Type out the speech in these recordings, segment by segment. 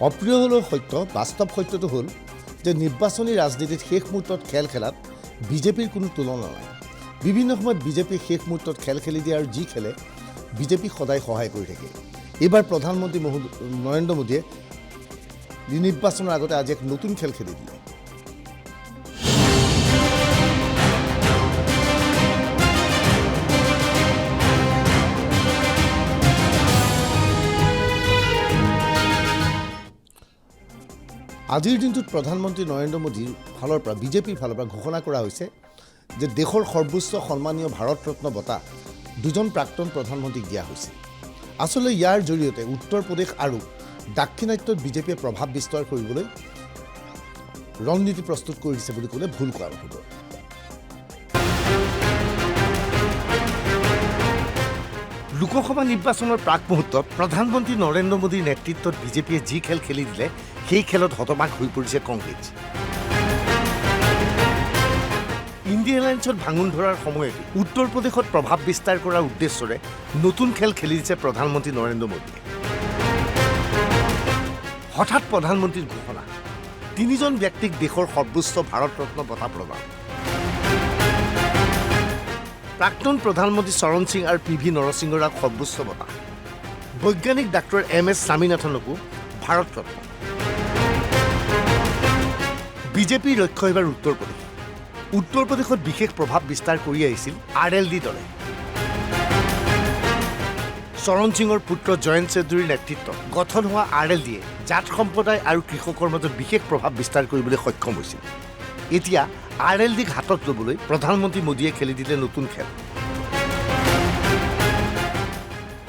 অপ্ৰিয় হলেও সত্য বাস্তৱ সত্যটো হ'ল যে নিৰ্বাচনী ৰাজনীতিত শেষ মুহূৰ্তত খেল খেলাত বিজেপিৰ কোনো তুলনা নাই। বিভিন্ন সময়ত বিজেপিয়ে শেষ মুহূৰ্তত খেল খেলি দিয়ে আৰু যি খেলে বিজেপি সদায় সহায় কৰি থাকে। এইবাৰ প্ৰধানমন্ত্ৰী নৰেন্দ্ৰ মোদীয়ে নিৰ্বাচনৰ আগতে আজি এক নতুন খেল খেলি দিলে। আজিৰ দিনটোত প্ৰধানমন্ত্ৰী নৰেন্দ্ৰ মোদীৰ ফালৰ পৰা বিজেপিৰ ফালৰ পৰা ঘোষণা কৰা হৈছে যে দেশৰ সৰ্বোচ্চ সন্মানীয় ভাৰত ৰত্ন বঁটা দুজন প্ৰাক্তন প্ৰধানমন্ত্ৰীক দিয়া হৈছে। আচলতে ইয়াৰ জৰিয়তে উত্তৰ প্ৰদেশ আৰু দাক্ষিণাত্যত বিজেপিয়ে প্ৰভাৱ বিস্তাৰ কৰিবলৈ ৰণনীতি প্ৰস্তুত কৰি দিছে বুলি ক'লে ভুল কোৱা নহ'ব। লোকসভা নিৰ্বাচনৰ প্ৰাক মুহূৰ্তত প্ৰধানমন্ত্ৰী নৰেন্দ্ৰ মোদীৰ নেতৃত্বত বিজেপিয়ে যি খেল খেলি দিলে সেই খেলত হতবাক হৈ পৰিছে কংগ্ৰেছ। ইণ্ডিয়া এলায়েন্সত ভাঙোন ধৰাৰ সময়ত উত্তৰ প্ৰদেশত প্ৰভাৱ বিস্তাৰ কৰাৰ উদ্দেশ্যৰে নতুন খেল খেলি দিছে প্ৰধানমন্ত্ৰী নৰেন্দ্ৰ মোদীয়ে। হঠাৎ প্ৰধানমন্ত্ৰীৰ ঘোষণা, তিনিজন ব্যক্তিক দেশৰ সৰ্বোচ্চ ভাৰত ৰত্ন বঁটা প্ৰদান। প্ৰাক্তন প্ৰধানমন্ত্ৰী চৰণ সিং আৰু পি ভি নৰসিংহ ৰাওক সৰ্বোচ্চ বঁটা, বৈজ্ঞানিক ডাক্তৰ MS স্বামীনাথনকো ভাৰত ৰত্ন। বিজেপিৰ লক্ষ্য এইবাৰ উত্তৰ প্ৰদেশ। উত্তৰ প্ৰদেশত বিশেষ প্ৰভাৱ বিস্তাৰ কৰি আহিছিল RLD দলে। চৰণ সিঙৰ পুত্ৰ জয়ন্ত চৌধুৰীৰ নেতৃত্বত গঠন হোৱা RLDয়ে জাট সম্প্ৰদায় আৰু কৃষকৰ মাজত বিশেষ প্ৰভাৱ বিস্তাৰ কৰিবলৈ সক্ষম হৈছিল। এতিয়া RLDক হাতত ল'বলৈ প্ৰধানমন্ত্ৰী মোদীয়ে খেলি দিলে নতুন খেল।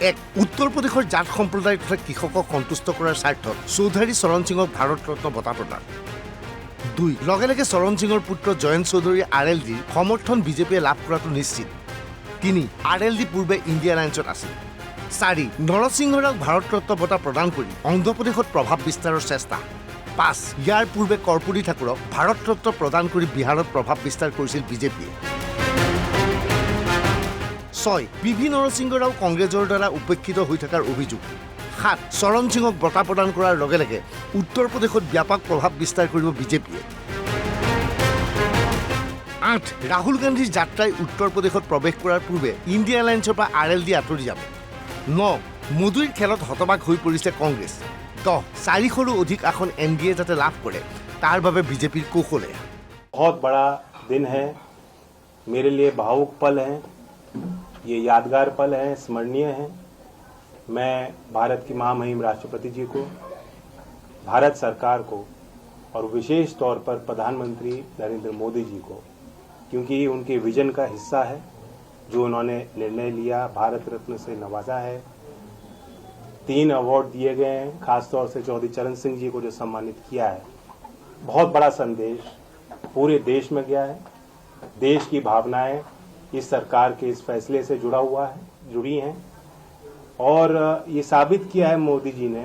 এক, উত্তৰ প্ৰদেশৰ জাট সম্প্ৰদায় তথা কৃষকক সন্তুষ্ট কৰাৰ স্বাৰ্থত চৌধাৰী চৰণ সিঙক ভাৰত ৰত্ন বঁটা প্ৰদান। 2, লগে লগে চৰণ সিঙৰ পুত্ৰ জয়ন্ত চৌধুৰী RLDৰ সমৰ্থন বিজেপিয়ে লাভ কৰাটো নিশ্চিত। 3, RLD পূৰ্বে ইণ্ডিয়া এলায়েন্সত আছিল। 4, নৰসিংহ ৰাওক ভাৰত ৰত্ন বঁটা প্ৰদান কৰি অন্ধ্ৰপ্ৰদেশত প্ৰভাৱ বিস্তাৰৰ চেষ্টা। 5, ইয়াৰ পূৰ্বে কৰ্পূৰী ঠাকুৰক ভাৰত ৰত্ন প্ৰদান কৰি বিহাৰত প্ৰভাৱ বিস্তাৰ কৰিছিল বিজেপিয়ে। 6, PV নৰসিংহ ৰাও কংগ্ৰেছৰ দ্বাৰা উপেক্ষিত হৈ থকাৰ অভিযোগ। 7, চৰণ সিঙক বঁটা প্ৰদান কৰাৰ লগে লগে উত্তৰ প্ৰদেশত ব্যাপক প্ৰভাৱ বিস্তাৰ কৰিব বিজেপিয়ে। 8, ৰাহুল গান্ধীৰ যাত্ৰাই উত্তৰ প্ৰদেশত প্ৰৱেশ কৰাৰ পূৰ্বে ইণ্ডিয়া এলায়েন্সৰ পৰা RLD আঁতৰি যাব। 9, মোদীৰ খেলত হতবাক হৈ পৰিছে কংগ্ৰেছ। 10, 400ৰো অধিক আসন NDA যাতে লাভ কৰে তাৰ বাবে বিজেপিৰ কৌশলে। बहुत बड़ा दिन है, मेरे लिए भावुक पल है, ये यादगार पल है, स्मरणीय है। मैं भारत की महामहिम राष्ट्रपति जी को, भारत सरकार को और विशेष तौर पर प्रधानमंत्री नरेंद्र मोदी जी को, क्योंकि उनके विजन का हिस्सा है जो उन्होंने निर्णय लिया, भारत रत्न से नवाजा है। 3 अवार्ड दिए गए हैं, खासतौर से चौधरी चरण सिंह जी को जो सम्मानित किया है। बहुत बड़ा संदेश पूरे देश में गया है। देश की भावनाएं इस सरकार के इस फैसले से जुड़ी हैं और ये साबित किया है मोदी जी ने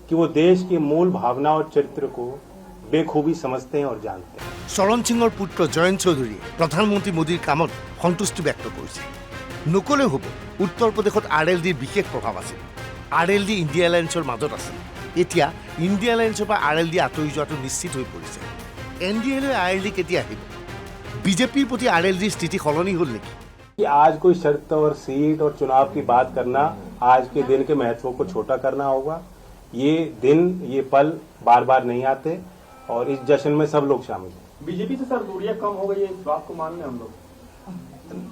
कि वो देश की मूल भावना और चरित्र को बेखूबी समझते हैं और जानते हैं। চৰণ সিঙৰ পুত্ৰ জয়ন্ত চৌধুৰীয়ে প্ৰধানমন্ত্ৰী মোদীৰ কামত সন্তুষ্টি ব্যক্ত কৰিছে। নকলে হ'ব, উত্তৰ প্ৰদেশত RLDৰ বিশেষ প্ৰভাৱ আছিল। RLD ইণ্ডিয়া এলায়েন্সৰ মাজত আছিল। এতিয়া ইণ্ডিয়া এলায়েন্সৰ পৰা RLD আঁতৰি যোৱাটো নিশ্চিত হৈ পৰিছে। NDA-লৈ RLD কেতিয়া আহিব? বিজেপিৰ প্ৰতি RLDৰ স্থিতি সলনি হ'ল নেকি? आज कोई शर्त और सीट और चुनाव की बात करना, आज के दिन के महत्व को छोटा करना होगा। ये दिन, ये पल बार बार नहीं आते और इस जश्न में सब लोग शामिल हैं। बीजेपी से सर दूरियां कम हो गई है, इस बात को मान लें हम लोग।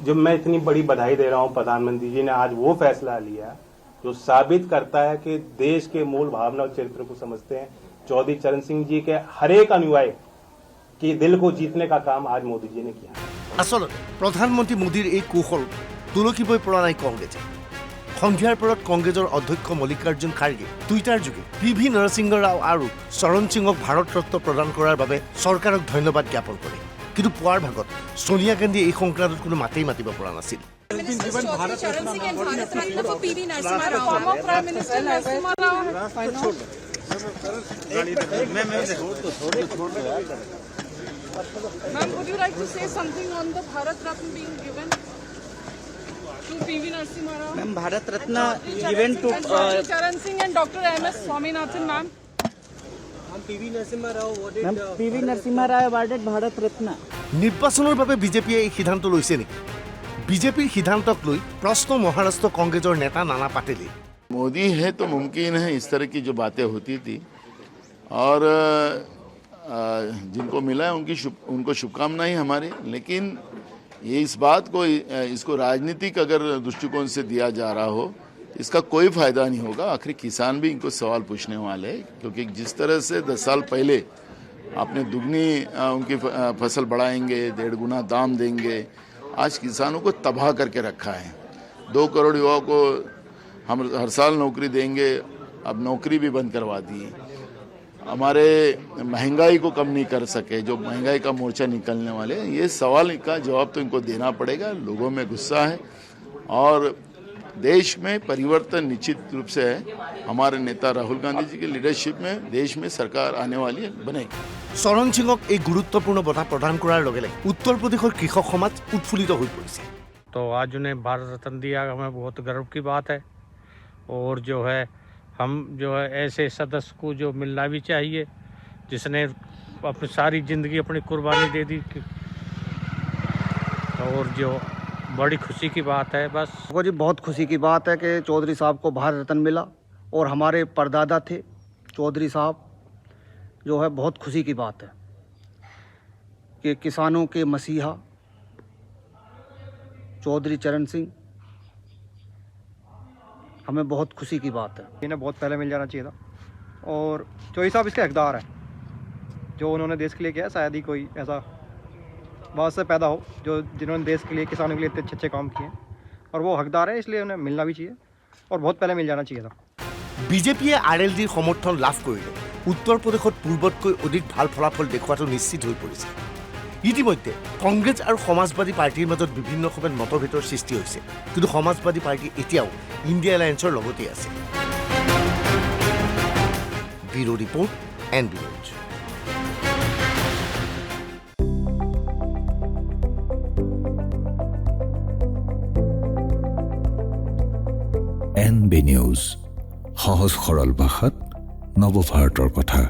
जब मैं इतनी बड़ी बधाई दे रहा हूं, प्रधानमंत्री जी ने आज वो फैसला लिया जो साबित करता है कि देश के मूल भावना और चरित्र को समझते हैं। चौधरी चरण सिंह जी के हर एक अनुयायी के दिल को जीतने का काम आज मोदी जी ने किया। আচলতে প্ৰধানমন্ত্ৰী মোদীৰ এই কৌশল তুলসীবই পৰা নাই কংগ্ৰেছে। সন্ধিয়াৰ পৰত কংগ্ৰেছৰ অধ্যক্ষ মল্লিকাৰ্জুন খাৰ্গে টুইটাৰ যোগে PV নৰসিংহ ৰাও আৰু চৰণ সিঙক ভাৰত ৰত্ন প্ৰদান কৰাৰ বাবে চৰকাৰক ধন্যবাদ জ্ঞাপন কৰে। কিন্তু পুৱাৰ ভাগত সোনিয়া গান্ধীয়ে এই সংক্ৰান্তত কোনো মাতেই মাতিব পৰা নাছিল। Ma'am, would you like to say something on the Bharat Ratna being given to PV Narasimha Rao? Ma'am, Bharat Ratna given to Charan Singh and Dr. MS Swaminathan, ma'am. PV Narasimha Rao awarded Bharat Ratna. নিৰ্বাচনৰ বাবে বিজেপিয়ে এই সিদ্ধান্ত লৈছে নেকি? বিজেপিৰ সিদ্ধান্তক লৈ প্ৰশ্ন মহাৰাষ্ট্ৰ কংগ্ৰেছৰ নেতা নানা পাটেলী। मोदी है तो मुमकिन है इस तरह की जो बातें होती थी और जिनको मिला है उनको शुभकामनाएं हमारी, लेकिन ये इस बात को इसको राजनीतिक अगर दृष्टिकोण से दिया जा रहा हो इसका कोई फायदा नहीं होगा। आखिर किसान भी इनको सवाल पूछने वाले हैं, क्योंकि जिस तरह से 10 साल पहले आपने दुगनी उनकी फसल बढ़ाएंगे, 1.5 गुना दाम देंगे, आज किसानों को तबाह करके रखा है। 2 करोड़ युवाओं को हम हर साल नौकरी देंगे, अब नौकरी भी बंद करवा दी। हमारे महंगाई को कम नहीं कर सके, जो महंगाई का मोर्चा निकलने वाले, ये सवाल का जवाब तो इनको देना पड़ेगा। लोगों में गुस्सा है और देश में परिवर्तन निश्चित रूप से है। हमारे नेता राहुल गांधी जी की लीडरशिप में देश में सरकार आने वाली है, बनेगी। চৰণ সিঙক এই গুৰুত্বপূৰ্ণ বঁটা প্ৰদান কৰাৰ লগে লগে উত্তৰ প্ৰদেশৰ কৃষক সমাজ উৎফুল্লিত হৈ পৰিছে। तो आज उन्हें भारत रत्न दिया, हमें बहुत गर्व की बात है। और जो है हम जो है ऐसे सदस्य को जो मिलना भी चाहिए जिसने अपनी सारी ज़िंदगी अपनी कुर्बानी दे दी, और जो बड़ी खुशी की बात है। बस जी बहुत खुशी की बात है कि चौधरी साहब को भारत रत्न मिला और हमारे परदादा थे चौधरी साहब, जो है बहुत खुशी की बात है कि किसानों के मसीहा चौधरी चरण सिंह, हमें बहुत खुशी की बात है। इन्हें बहुत पहले मिल जाना चाहिए था और चौधरी साहब इसके हकदार हैं। जो उन्होंने देश के लिए किया, शायद ही कोई ऐसा बात से पैदा हो जो जिन्होंने देश के लिए, किसानों के लिए इतने अच्छे काम किए, और वो हकदार है, इसलिए उन्हें मिलना भी चाहिए और बहुत पहले मिल जाना चाहिए था। বিজেপিয়ে RLDৰ সমৰ্থন লাভ কৰিলে উত্তৰ প্ৰদেশত পূৰ্বতকৈ অধিক ভাল ফলাফল দেখুৱাটো নিশ্চিত হৈ পৰিছে। ইতিমধ্যে কংগ্ৰেছ আৰু সমাজবাদী পাৰ্টিৰ মাজত বিভিন্ন সময়ত মতভেদৰ সৃষ্টি হৈছে, কিন্তু সমাজবাদী পাৰ্টি এতিয়াও ইণ্ডিয়া এলায়েন্সৰ লগতে আছে। Bureau report, NB News। NB News, সহজ সৰল ভাষাত নৱভাৰতৰ কথা।